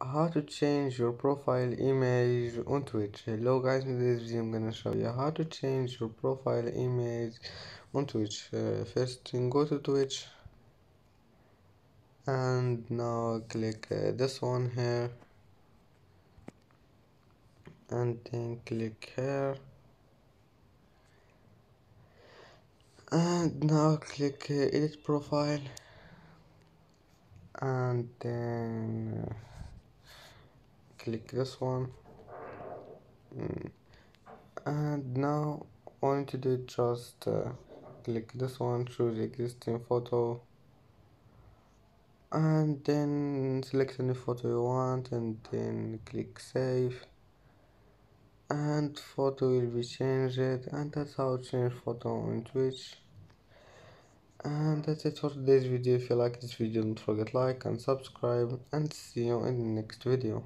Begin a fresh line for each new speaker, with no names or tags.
How to change your profile image on Twitch. Hello guys, in this video I'm gonna show you how to change your profile image on Twitch. First go to Twitch and now click this one here and then click here and now click edit profile and then click this one. And now all you need to do just click this one, choose existing photo and then select any photo you want and then click save and photo will be changed, and that's how to change photo on Twitch. And that's it for today's video. If you like this video, don't forget like and subscribe, and see you in the next video.